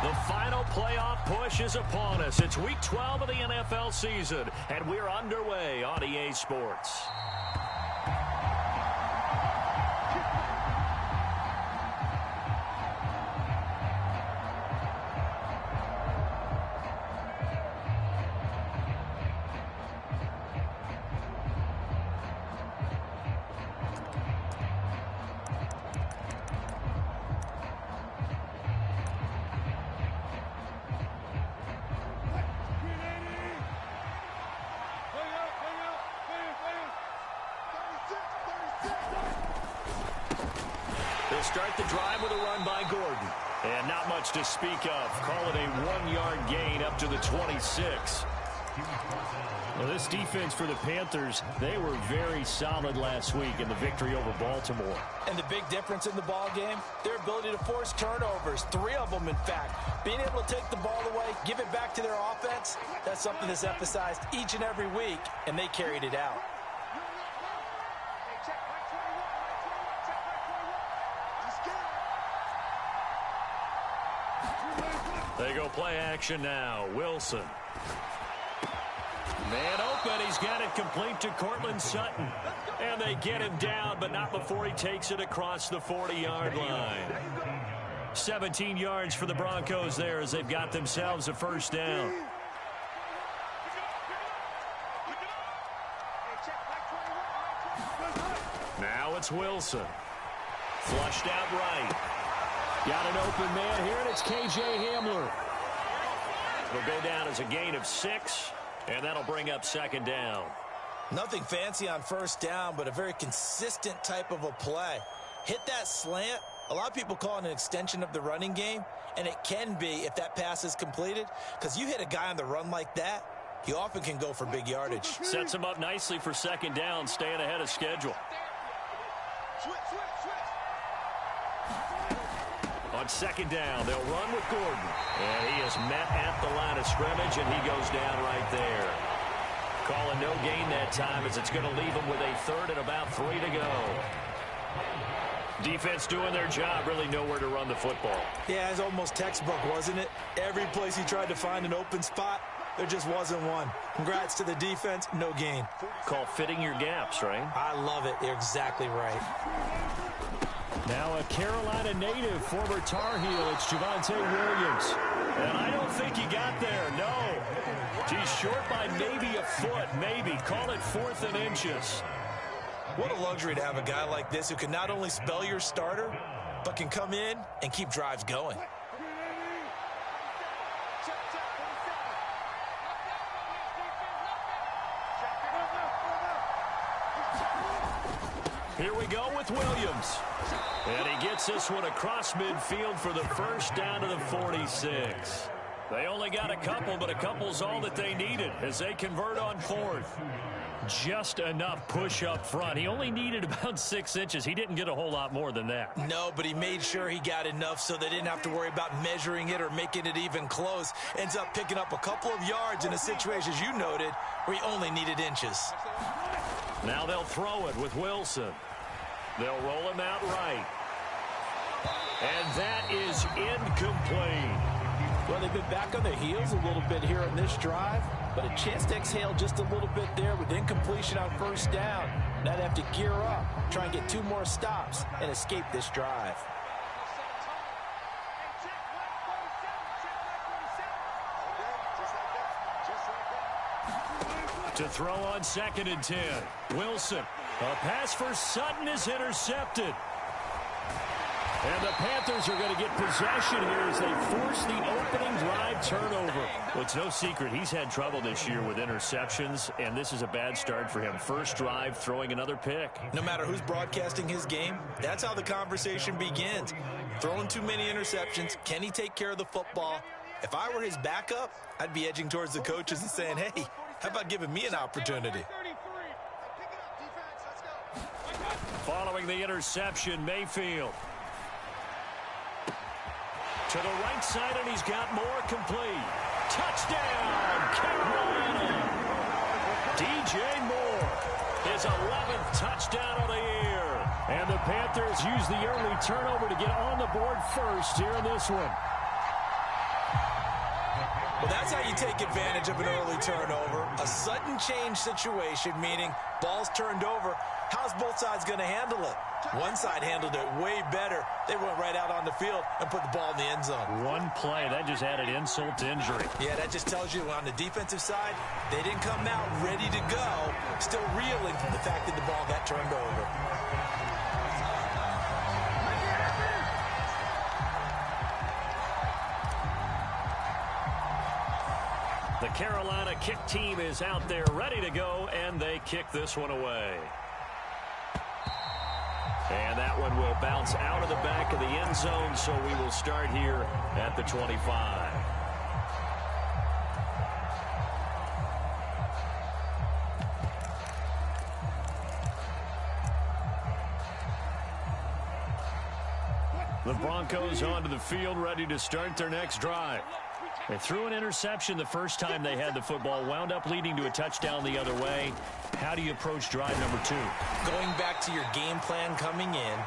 The final playoff push is upon us. It's Week 12 of the NFL season, and we're underway on EA Sports. They'll start the drive with a run by Gordon. And not much to speak of. Call it a 1-yard gain up to the 26. Well, this defense for the Panthers, they were very solid last week in the victory over Baltimore. And the big difference in the ball game, their ability to force turnovers, 3 of them in fact. Being able to take the ball away, give it back to their offense, that's something that's emphasized each and every week, and they carried it out. They go play action now. Wilson. Man open. He's got it complete to Cortland Sutton. And they get him down, but not before he takes it across the 40-yard line. 17 yards for the Broncos there as they've got themselves a first down. Now it's Wilson. Flushed out right. Got an open man here, and it's K.J. Hamler. It'll go down as a gain of 6, and that'll bring up second down. Nothing fancy on first down, but a very consistent type of a play. Hit that slant. A lot of people call it an extension of the running game, and it can be if that pass is completed, because you hit a guy on the run like that, he often can go for big yardage. Sets him up nicely for second down, staying ahead of schedule. On second down, they'll run with Gordon. And he is met at the line of scrimmage, and he goes down right there. Calling no gain that time as it's going to leave him with a third and about 3 to go. Defense doing their job, really nowhere to run the football. Yeah, it's almost textbook, wasn't it? Every place he tried to find an open spot, there just wasn't one. Congrats to the defense, no gain. Call fitting your gaps, right? I love it. You're exactly right. Now a Carolina native, former Tar Heel, it's Javonte Williams. And I don't think he got there, no. He's short by maybe a foot, maybe. Call it 4th and inches. What a luxury to have a guy like this who can not only spell your starter, but can come in and keep drives going. Here we go with Williams. And he gets this one across midfield for the first down to the 46. They only got a couple, but a couple's all that they needed as they convert on 4th. Just enough push up front. He only needed about 6 inches. He didn't get a whole lot more than that. No, but he made sure he got enough so they didn't have to worry about measuring it or making it even close. Ends up picking up a couple of yards in a situation, as you noted, where he only needed inches. Now they'll throw it with Wilson. They'll roll him out right. And that is incomplete. Well, they've been back on their heels a little bit here on this drive, but a chance to exhale just a little bit there with incompletion on first down. Now they have to gear up, try and get 2 more stops, and escape this drive. To throw on 2nd and 10. Wilson. A pass for Sutton is intercepted. And the Panthers are going to get possession here as they force the opening drive turnover. Well, it's no secret he's had trouble this year with interceptions, and this is a bad start for him. First drive, throwing another pick. No matter who's broadcasting his game, that's how the conversation begins. Throwing too many interceptions, can he take care of the football? If I were his backup, I'd be edging towards the coaches and saying, hey, how about giving me an opportunity? Following the interception, Mayfield. To the right side, and he's got more complete. Touchdown, Carolina! DJ Moore, his 11th touchdown of the year. And the Panthers use the early turnover to get on the board first here in this one. Well, that's how you take advantage of an early turnover. A sudden change situation, meaning ball's turned over. How's both sides going to handle it? One side handled it way better. They went right out on the field and put the ball in the end zone. One play, that just added insult to injury. Yeah, that just tells you on the defensive side, they didn't come out ready to go, still reeling from the fact that the ball got turned over. The Carolina kick team is out there ready to go, and they kick this one away. And that one will bounce out of the back of the end zone, so we will start here at the 25. The Broncos onto the field, ready to start their next drive. They threw an interception the first time they had the football, wound up leading to a touchdown the other way. How do you approach drive number 2? Going back to your game plan coming in,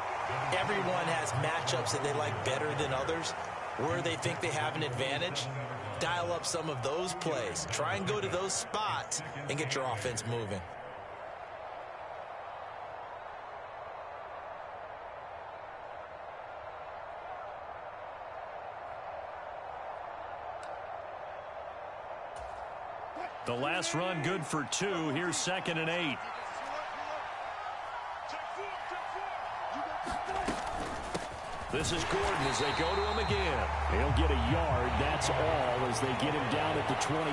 everyone has matchups that they like better than others. Where they think they have an advantage, dial up some of those plays. Try and go to those spots and get your offense moving. The last run good for 2. Here's 2nd and 8. This is Gordon as they go to him again. He'll get a yard. That's all as they get him down at the 28.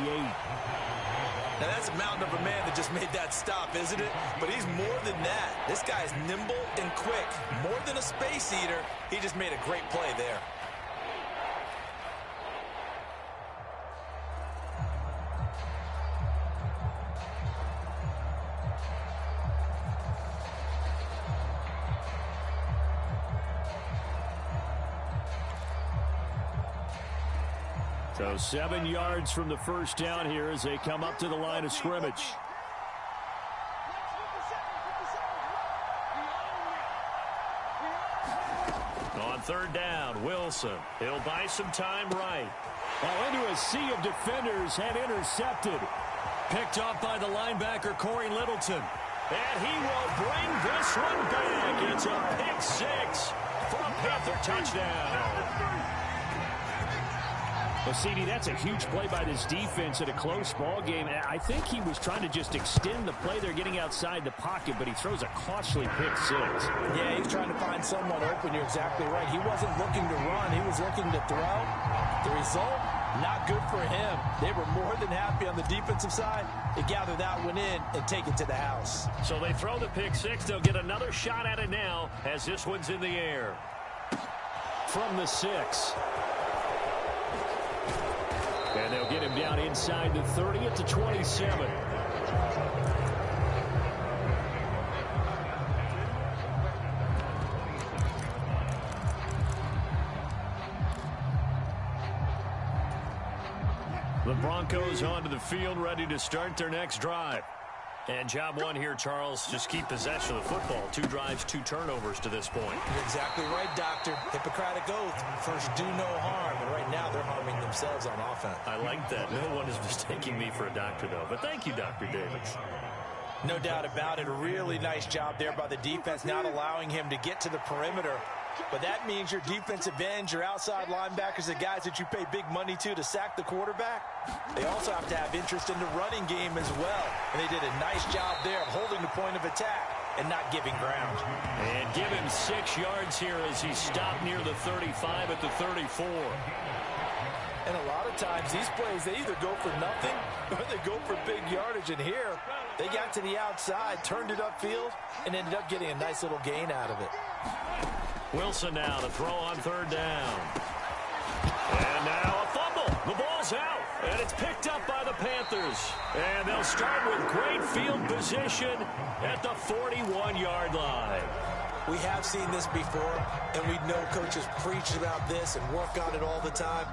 Now that's a mountain of a man that just made that stop, isn't it? But he's more than that. This guy's nimble and quick. More than a space eater. He just made a great play there. So 7 yards from the first down here as they come up to the line of scrimmage. On 3rd down, Wilson. He'll buy some time right. Into a sea of defenders and intercepted. Picked off by the linebacker, Corey Littleton. And he will bring this one back. It's a pick 6 for a Panther touchdown. Well, CD, that's a huge play by this defense at a close ball game. I think he was trying to just extend the play. They're getting outside the pocket, but he throws a costly pick 6. Yeah, he's trying to find someone open. You're exactly right. He wasn't looking to run. He was looking to throw. The result, not good for him. They were more than happy on the defensive side to gather that one in and take it to the house. So they throw the pick 6. They'll get another shot at it now as this one's in the air. From the 6. And they'll get him down inside the 30 at the 27. The Broncos onto the field, ready to start their next drive. And job 1 here, Charles, just keep possession of the football. 2 drives, 2 turnovers to this point. You're exactly right, Doctor. Hippocratic oath. First, do no harm. And right now, they're harming themselves on offense. I like that. No one is mistaking me for a doctor, though. But thank you, Dr. Davis. No doubt about it. A really nice job there by the defense, not allowing him to get to the perimeter. But that means your defensive ends, your outside linebackers, the guys that you pay big money to sack the quarterback, they also have to have interest in the running game as well. And they did a nice job there of holding the point of attack and not giving ground. And give him 6 yards here as he stopped near the 35 at the 34. And a lot of times these plays, they either go for nothing or they go for big yardage. And here, they got to the outside, turned it upfield, and ended up getting a nice little gain out of it. Wilson now to throw on 3rd down. And now a fumble. The ball's out, and it's picked up by the Panthers. And they'll start with great field position at the 41-yard line. We have seen this before, and we know coaches preach about this and work on it all the time.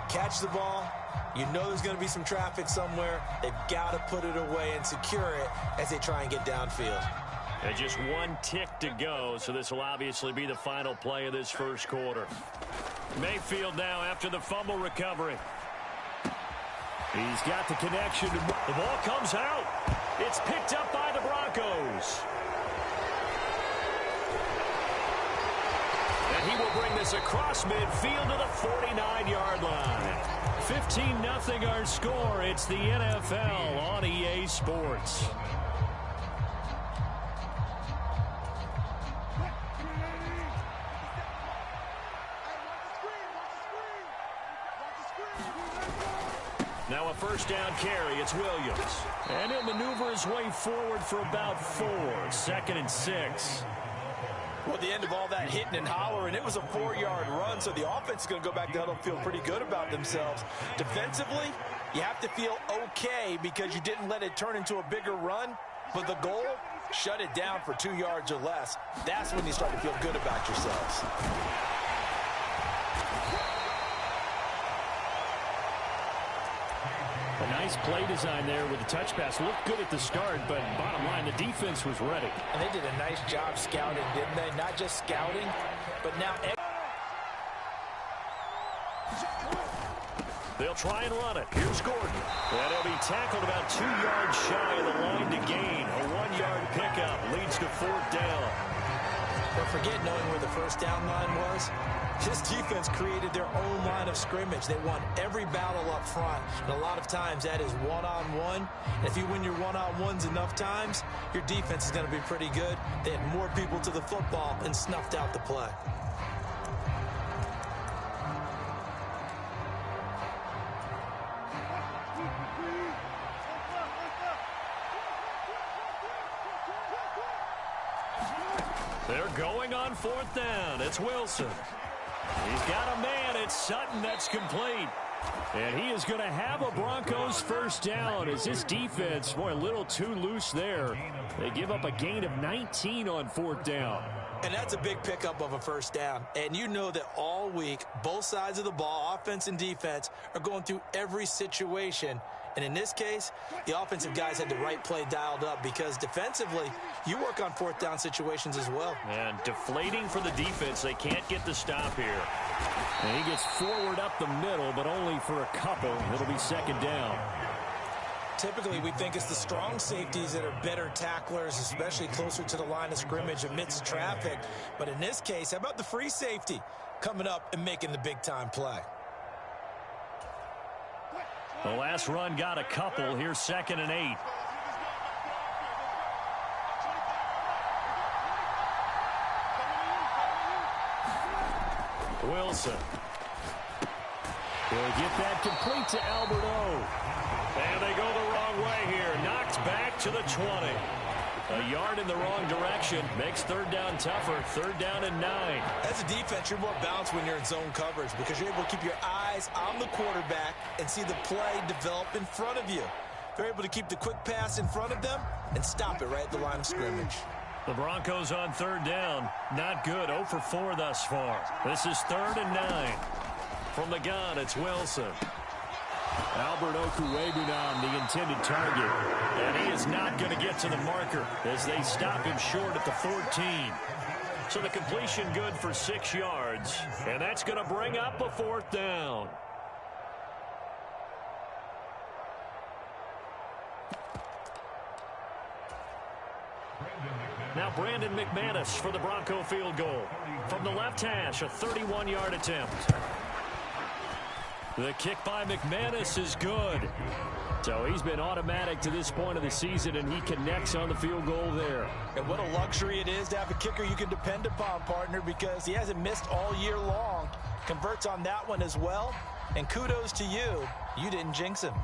Catch the ball. You know there's going to be some traffic somewhere. They've got to put it away and secure it as they try and get downfield. And just 1 tick to go, so this will obviously be the final play of this first quarter. Mayfield now after the fumble recovery. He's got the connection. The ball comes out. It's picked up by the Broncos. And he will bring this across midfield to the 49-yard line. 15-0 our score. It's the NFL on EA Sports. Now a first down carry. It's Williams. And he'll maneuver his way forward for about 4. 2nd and 6. Well, at the end of all that hitting and hollering, it was a 4-yard run, so the offense is going to go back to huddle, feel pretty good about themselves. Defensively, you have to feel okay because you didn't let it turn into a bigger run, but the goal, shut it down for 2 yards or less. That's when you start to feel good about yourselves. A nice play design there with the touch pass. Looked good at the start, but bottom line, the defense was ready. And they did a nice job scouting, didn't they? Not just scouting, but now... They'll try and run it. Here's Gordon. And he'll be tackled about 2 yards shy of the line to gain. A 1-yard pickup leads to 4th down. But forget knowing where the first down line was. This defense created their own line of scrimmage. They won every battle up front, and a lot of times that is one-on-one. And if you win your one-on-ones enough times, your defense is going to be pretty good. They had more people to the football and snuffed out the play. They're going on 4th down. It's Wilson. He's got a man. It's Sutton. That's complete. And he is going to have a Broncos first down as this defense, boy, a little too loose there. They give up a gain of 19 on 4th down. And that's a big pickup of a first down. And you know that all week, both sides of the ball, offense and defense, are going through every situation. And in this case, the offensive guys had the right play dialed up because defensively, you work on 4th down situations as well. And deflating for the defense. They can't get the stop here. And he gets forward up the middle, but only for a couple. It'll be 2nd down. Typically, we think it's the strong safeties that are better tacklers, especially closer to the line of scrimmage amidst traffic. But in this case, how about the free safety coming up and making the big-time play? The last run got a couple. Here's 2nd and 8. Wilson. Will get that complete to Alberto. And they go the wrong way here. Knocked back to the 20. A yard in the wrong direction. Makes 3rd down tougher. 3rd down and 9. As a defense, you're more balanced when you're in zone coverage because you're able to keep your eyes on the quarterback and see the play develop in front of you. They're able to keep the quick pass in front of them and stop it right at the line of scrimmage. The Broncos on 3rd down. Not good. 0 for 4 thus far. This is 3rd and 9. From the gun, it's Wilson. Albert Okwuegbunam, the intended target. And he is not going to get to the marker as they stop him short at the 14. So the completion good for 6 yards. And that's going to bring up a 4th down. Now Brandon McManus for the Bronco field goal. From the left hash, a 31-yard attempt. The kick by McManus is good. So he's been automatic to this point of the season, and he connects on the field goal there. And what a luxury it is to have a kicker you can depend upon, partner, because he hasn't missed all year long. Converts on that one as well. And kudos to you. You didn't jinx him.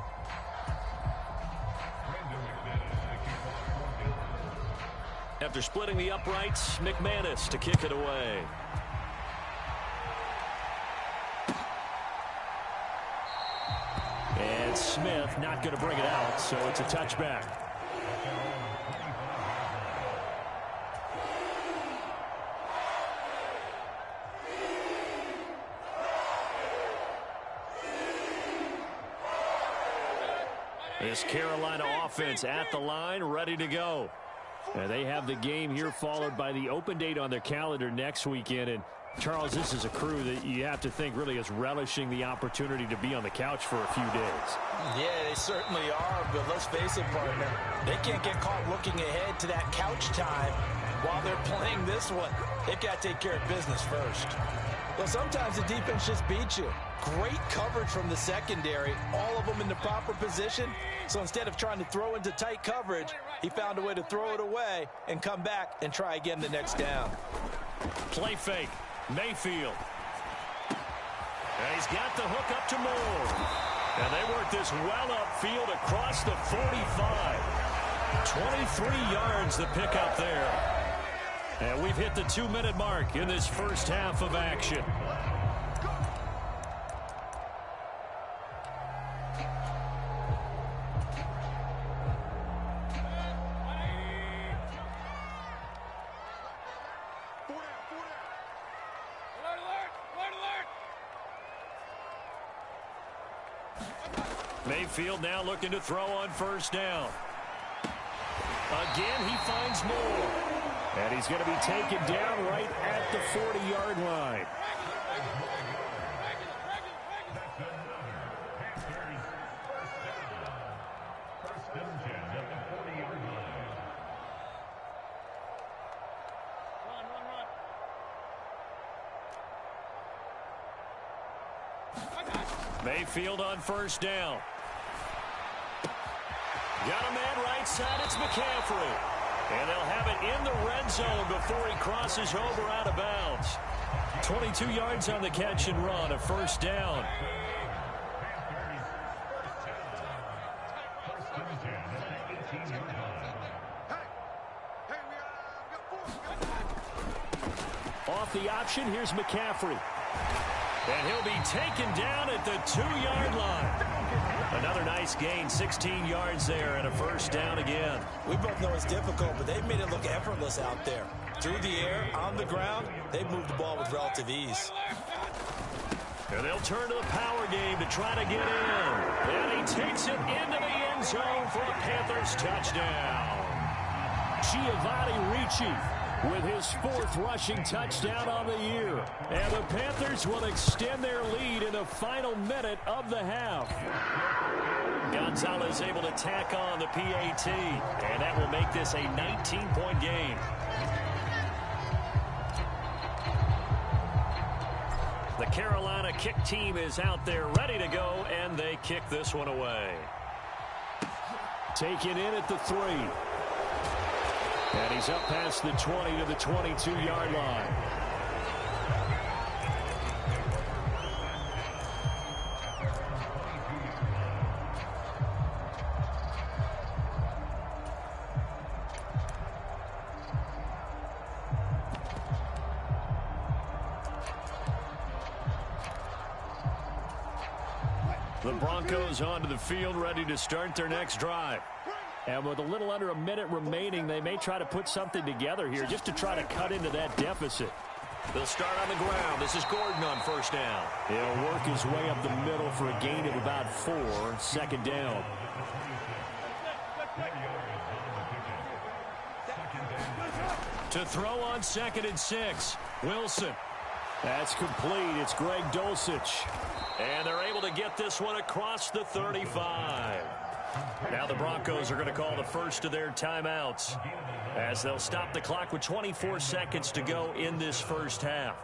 After splitting the uprights, McManus to kick it away. And Smith not going to bring it out, so it's a touchback. This Carolina offense at the line, ready to go. And they have the game here followed by the open date on their calendar next weekend. And Charles, this is a crew that you have to think really is relishing the opportunity to be on the couch for a few days. Yeah, they certainly are, but let's face it, partner. They can't get caught looking ahead to that couch time while they're playing this one. They've got to take care of business first. Well, sometimes the defense just beats you. Great coverage from the secondary, all of them in the proper position. So instead of trying to throw into tight coverage, he found a way to throw it away and come back and try again the next down. Play fake. Mayfield. And he's got the hook up to Moore. And they work this well upfield across the 45. 23 yards the pick up there. And we've hit the 2-minute mark in this first half of action. Mayfield now looking to throw on first down. Again, he finds Moore. And he's going to be taken down right at the 40-yard line. Mayfield on first down. Got a man right side. It's McCaffrey. And they'll have it in the red zone before he crosses over out of bounds. 22 yards on the catch and run, a first down. Off the option, here's McCaffrey. And he'll be taken down at the 2-yard line. Another nice gain, 16 yards there, and a first down again. We both know it's difficult, but they've made it look effortless out there. Through the air, on the ground, they've moved the ball with relative ease. And they'll turn to the power game to try to get in. And he takes it into the end zone for a Panthers touchdown. Giovanni Ricci with his 4th rushing touchdown on the year. And the Panthers will extend their lead in the final minute of the half. Gonzalez able to tack on the PAT, and that will make this a 19-point game. The Carolina kick team is out there ready to go, and they kick this one away. Taken in at the 3. And he's up past the 20 to the 22-yard line. The Broncos onto the field ready to start their next drive. And with a little under a minute remaining, they may try to put something together here just to try to cut into that deficit. They'll start on the ground. This is Gordon on first down. He'll work his way up the middle for a gain of about 4, second down. To throw on 2nd and 6, Wilson. That's complete. It's Greg Dulcich. And they're able to get this one across the 35. Now the Broncos are going to call the first of their timeouts as they'll stop the clock with 24 seconds to go in this first half.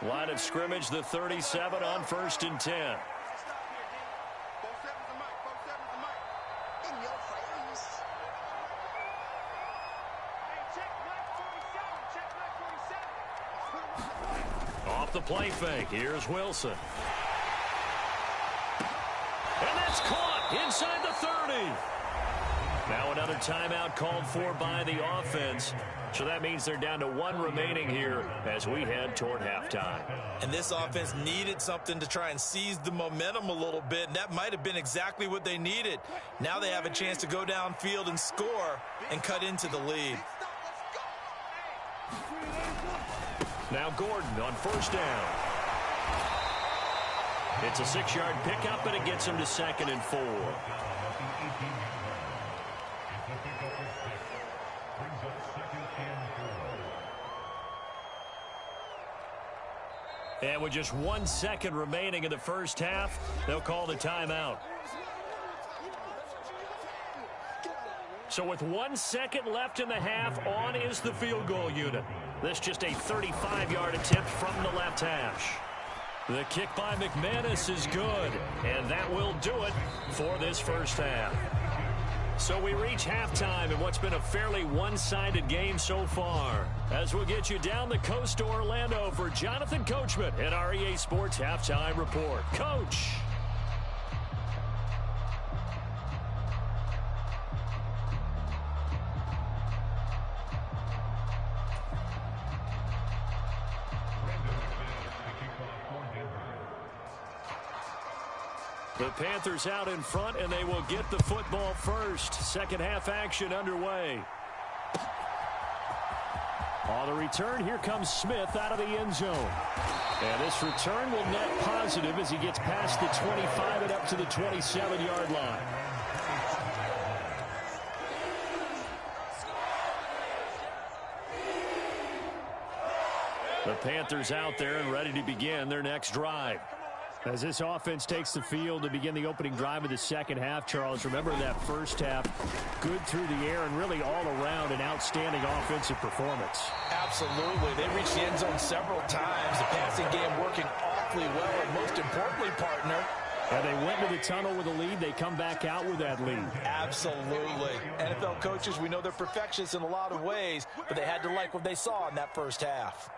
Line of scrimmage, the 37 on 1st and 10. Off the play fake, here's Wilson. And that's caught inside the 30. Now another timeout called for by the offense. So that means they're down to 1 remaining here as we head toward halftime. And this offense needed something to try and seize the momentum a little bit, and that might have been exactly what they needed. Now they have a chance to go downfield and score and cut into the lead. Now Gordon on first down. It's a 6-yard pickup, and it gets him to 2nd and 4. And with just 1 second remaining in the first half, they'll call the timeout. So with 1 second left in the half, on is the field goal unit. This just a 35-yard attempt from the left hash. The kick by McManus is good, and that will do it for this first half. So we reach halftime in what's been a fairly one-sided game so far. As we'll get you down the coast to Orlando for Jonathan Coachman at our EA Sports Halftime Report. Coach! The Panthers out in front, and they will get the football first. Second half action underway. On the return, here comes Smith out of the end zone. And this return will net positive as he gets past the 25 and up to the 27-yard line. The Panthers out there and ready to begin their next drive. As this offense takes the field to begin the opening drive of the second half, Charles, remember that first half, good through the air and really all around an outstanding offensive performance. Absolutely. They reached the end zone several times. The passing game working awfully well, and most importantly, partner. And they went to the tunnel with a lead. They come back out with that lead. Absolutely. NFL coaches, we know they're perfectionists in a lot of ways, but they had to like what they saw in that first half.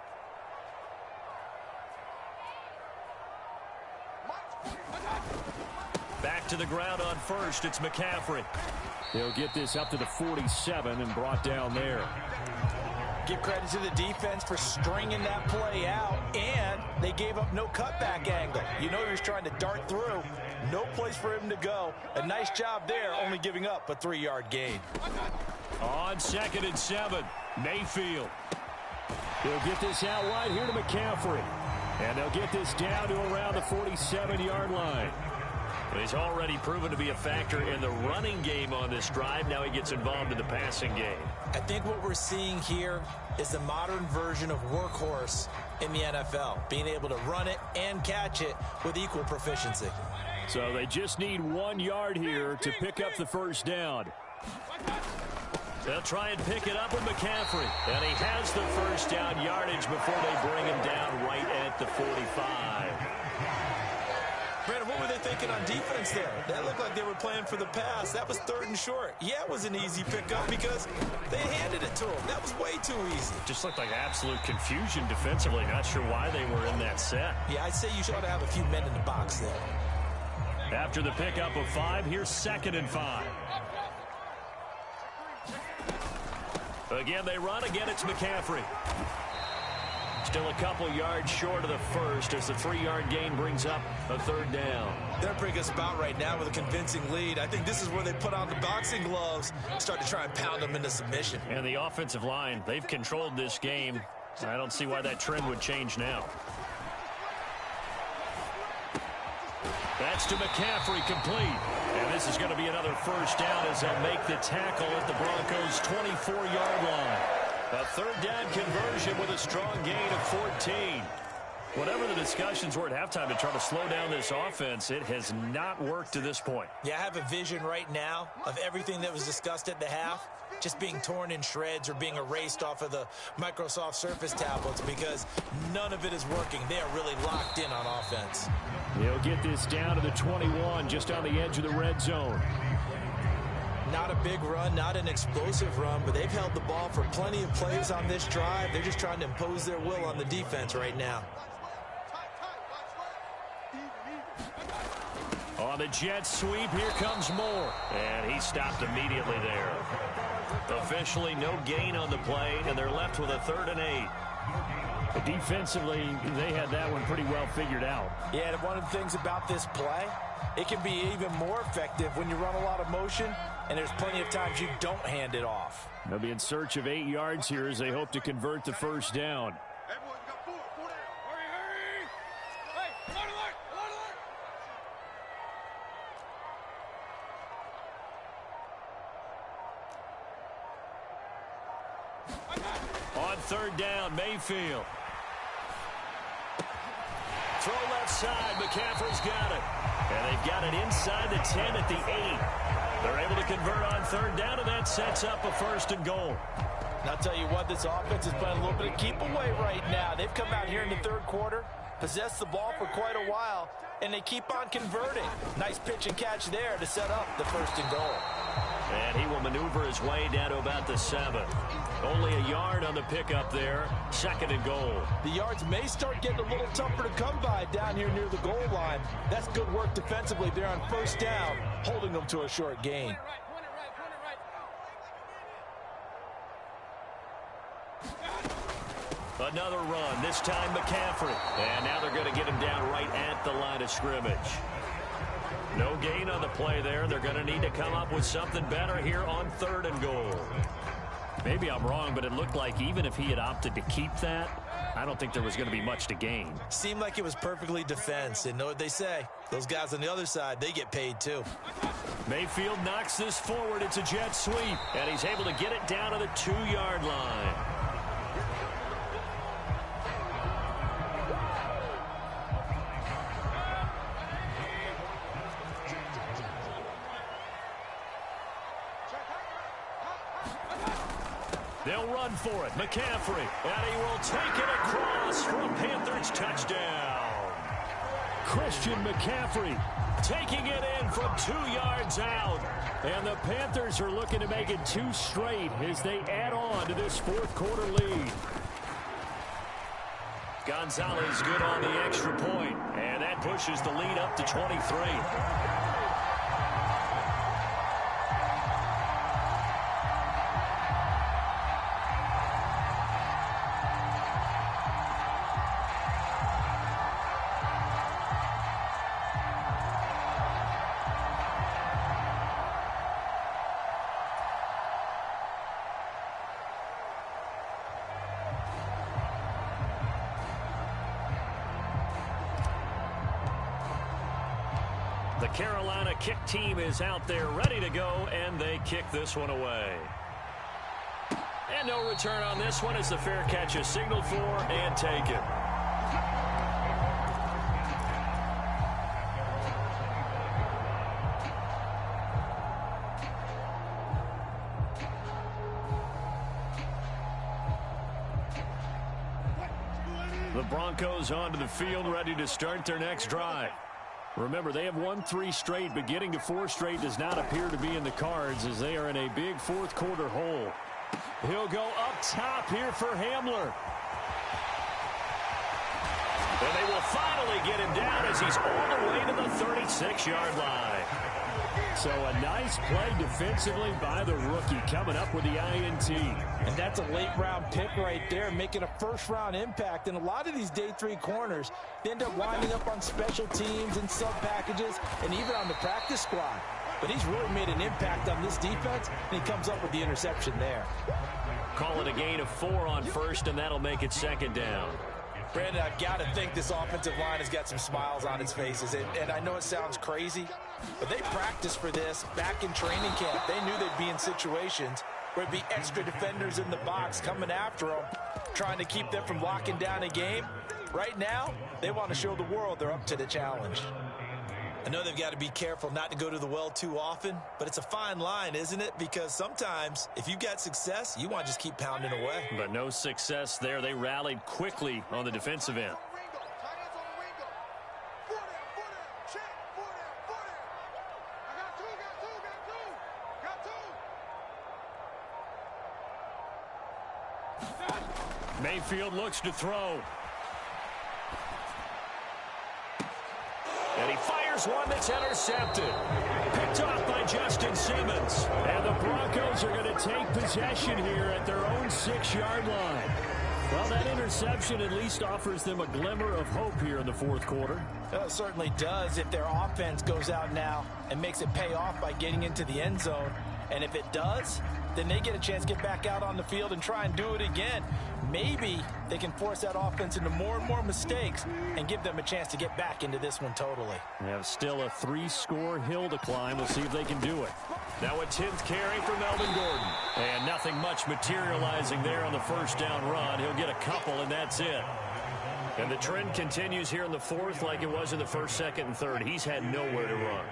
Back to the ground on first. It's McCaffrey. They'll get this up to the 47 and brought down there. Give credit to the defense for stringing that play out, and they gave up no cutback angle. You know he was trying to dart through. No place for him to go. A nice job there, only giving up a 3-yard gain. On 2nd and 7, Mayfield. They'll get this out wide here to McCaffrey. And they'll get this down to around the 47-yard line. He's already proven to be a factor in the running game on this drive. Now he gets involved in the passing game. I think what we're seeing here is the modern version of workhorse in the NFL, being able to run it and catch it with equal proficiency. So they just need 1 yard here to pick up the first down. They'll try and pick it up with McCaffrey. And he has the first down yardage before they bring him down right at the 45. Brandon, what were they thinking on defense there? That looked like they were playing for the pass. That was 3rd and short. Yeah, it was an easy pickup because they handed it to him. That was way too easy. Just looked like absolute confusion defensively. Not sure why they were in that set. Yeah, I'd say you should have a few men in the box there. After the pickup of 5, here's 2nd and 5. Again, they run. Again, it's McCaffrey. Still a couple yards short of the first as the 3-yard gain brings up a 3rd down. They're in a pretty good spot right now with a convincing lead. I think this is where they put on the boxing gloves and start to try and pound them into submission. And the offensive line, they've controlled this game. I don't see why that trend would change now. That's to McCaffrey, complete. And this is going to be another first down as they'll make the tackle at the Broncos' 24-yard line. A 3rd down conversion with a strong gain of 14. Whatever the discussions were at halftime to try to slow down this offense, it has not worked to this point. Yeah, I have a vision right now of everything that was discussed at the half just being torn in shreds or being erased off of the Microsoft Surface tablets because none of it is working. They are really locked in on offense. They'll get this down to the 21, just on the edge of the red zone. Not a big run, not an explosive run, but they've held the ball for plenty of plays on this drive. They're just trying to impose their will on the defense right now. On the jet sweep, here comes Moore. And he stopped immediately there. Officially, no gain on the play, and they're left with a 3rd and 8. Defensively, they had that one pretty well figured out. Yeah, and one of the things about this play, it can be even more effective when you run a lot of motion, and there's plenty of times you don't hand it off. They'll be in search of 8 yards here as they hope to convert the first down. On third down, Mayfield. Throw left side. McCaffrey's got it. And they've got it inside the 10 at the 8. They're able to convert on third down, and that sets up a 1st and goal. And I'll tell you what, this offense is playing a little bit of keep away right now. They've come out here in the third quarter, possessed the ball for quite a while, and they keep on converting. Nice pitch and catch there to set up the 1st and goal. And he will maneuver his way down to about the 7. Only a yard on the pickup there. 2nd and goal. The yards may start getting a little tougher to come by down here near the goal line. That's good work defensively there on 1st down, holding them to a short gain. Another run, this time McCaffrey. And now they're going to get him down right at the line of scrimmage. No gain on the play there. They're going to need to come up with something better here on 3rd and goal. Maybe I'm wrong, but it looked like even if he had opted to keep that, I don't think there was going to be much to gain. Seemed like it was perfectly defense. And know what they say? Those guys on the other side, they get paid too. Mayfield knocks this forward. It's a jet sweep. And he's able to get it down to the 2-yard line. They'll run for it. McCaffrey. And he will take it across for a Panthers touchdown. Christian McCaffrey taking it in from 2 yards out. And the Panthers are looking to make it 2 straight as they add on to this 4th quarter lead. Gonzalez good on the extra point. And that pushes the lead up to 23. The Carolina kick team is out there ready to go, and they kick this one away. And no return on this one as the fair catch is signaled for and taken. The Broncos onto the field ready to start their next drive. Remember, they have won 3 straight, but getting to 4 straight does not appear to be in the cards as they are in a big 4th quarter hole. He'll go up top here for Hamler. And they will finally get him down as he's all the way to the 36-yard line. So a nice play defensively by the rookie coming up with the INT. And that's a late-round pick right there, making a first-round impact. And a lot of these day 3 corners, they end up winding up on special teams and sub-packages and even on the practice squad. But he's really made an impact on this defense, and he comes up with the interception there. Call it a gain of 4 on 1st, and that'll make it 2nd down. Brandon, I've got to think this offensive line has got some smiles on its faces. And I know it sounds crazy, but they practiced for this back in training camp. They knew they'd be in situations where it'd be extra defenders in the box coming after them, trying to keep them from locking down a game. Right now, they want to show the world they're up to the challenge. I know they've got to be careful not to go to the well too often, but it's a fine line, isn't it? Because sometimes, if you've got success, you want to just keep pounding away. But no success there. They rallied quickly on the defensive end. Mayfield looks to throw. And he fires one that's intercepted. Picked off by Justin Simmons. And the Broncos are going to take possession here at their own 6-yard line. Well, that interception at least offers them a glimmer of hope here in the 4th quarter. Well, it certainly does if their offense goes out now and makes it pay off by getting into the end zone. And if it does, then they get a chance to get back out on the field and try and do it again. Maybe they can force that offense into more and more mistakes and give them a chance to get back into this one totally. They have still a 3-score hill to climb. We'll see if they can do it. Now a 10th carry for Melvin Gordon. And nothing much materializing there on the first down run. He'll get a couple, and that's it. And the trend continues here in the fourth like it was in the first, second, and third. He's had nowhere to run.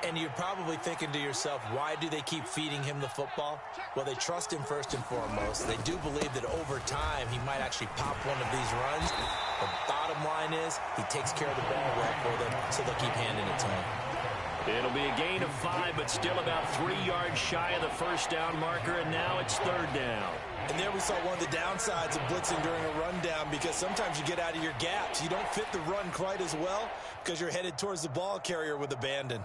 And you're probably thinking to yourself, why do they keep feeding him the football? Well, they trust him first and foremost. They do believe that over time he might actually pop one of these runs. The bottom line is he takes care of the ball well for them, so they'll keep handing it to him. It'll be a gain of 5, but still about 3 yards shy of the first down marker, and now it's third down. And there we saw one of the downsides of blitzing during a rundown, because sometimes you get out of your gaps. You don't fit the run quite as well because you're headed towards the ball carrier with abandon.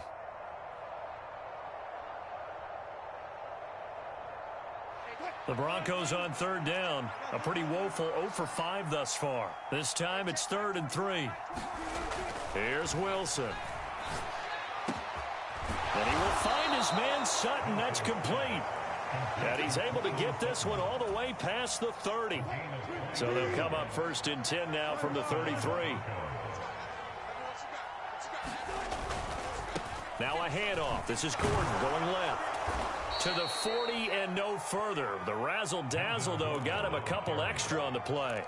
The Broncos on third down. A pretty woeful 0 for 5 thus far. This time it's 3rd and 3. Here's Wilson. And he will find his man Sutton. That's complete. And he's able to get this one all the way past the 30. So they'll come up 1st and 10 now from the 33. Now a handoff. This is Gordon going left. To the 40 and no further. The razzle-dazzle, though, got him a couple extra on the play.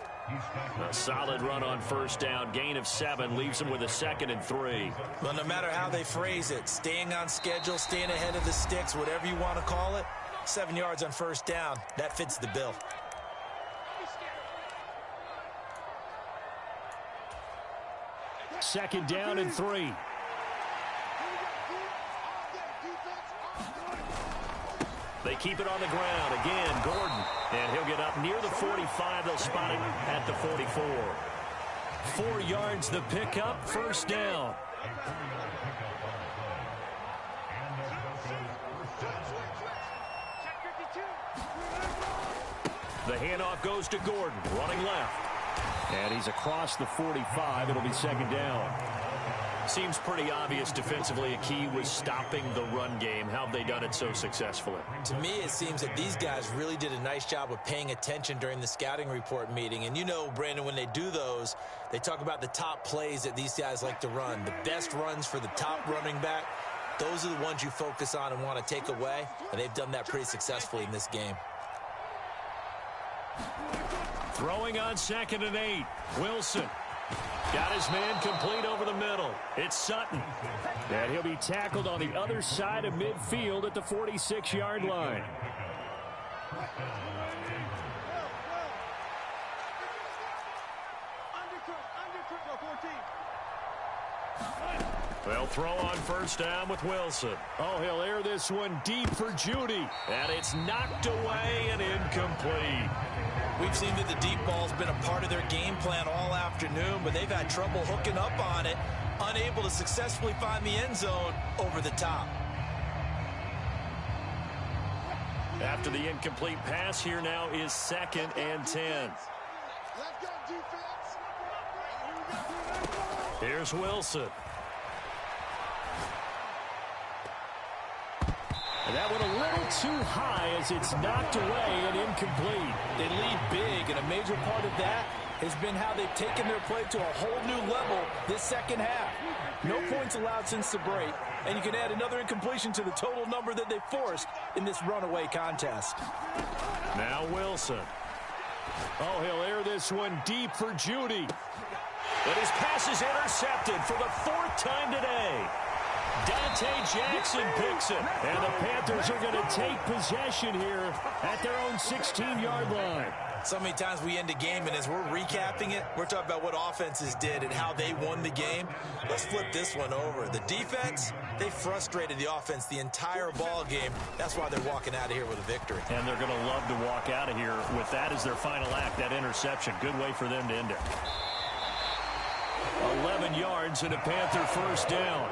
A solid run on first down. Gain of 7 leaves him with a 2nd and 3. Well, no matter how they phrase it, staying on schedule, staying ahead of the sticks, whatever you want to call it, 7 yards on first down, that fits the bill. Second down and 3. They keep it on the ground. Again, Gordon. And he'll get up near the 45. They'll spot him at the 44. 4 yards the pickup, first down. The handoff goes to Gordon, running left. And he's across the 45. It'll be second down. Seems pretty obvious defensively a key was stopping the run game. How have they done it so successfully? To me, it seems that these guys really did a nice job of paying attention during the scouting report meeting. And you know, Brandon, when they do those, they talk about the top plays that these guys like to run. The best runs for the top running back, those are the ones you focus on and want to take away. And they've done that pretty successfully in this game. Throwing on 2nd and 8. Wilson. Got his man complete over the middle. It's Sutton. And he'll be tackled on the other side of midfield at the 46-yard line. They'll throw on first down with Wilson. Oh, he'll air this one deep for Judy. And it's knocked away and incomplete. We've seen that the deep ball's been a part of their game plan all afternoon, but they've had trouble hooking up on it, unable to successfully find the end zone over the top. After the incomplete pass, here now is 2nd and 10. Here's Wilson. And that one a little too high as it's knocked away and incomplete. They lead big, and a major part of that has been how they've taken their play to a whole new level this second half. No points allowed since the break, and you can add another incompletion to the total number that they forced in this runaway contest. Now Wilson. Oh, he'll air this one deep for Judy. But his pass is intercepted for the 4th time today. Dante Jackson picks it. And the Panthers are going to take possession here at their own 16-yard line. So many times we end a game, and as we're recapping it, we're talking about what offenses did and how they won the game. Let's flip this one over. The defense, they frustrated the offense the entire ball game. That's why they're walking out of here with a victory. And they're going to love to walk out of here with that as their final act, that interception. Good way for them to end it. 11 yards and a Panther first down.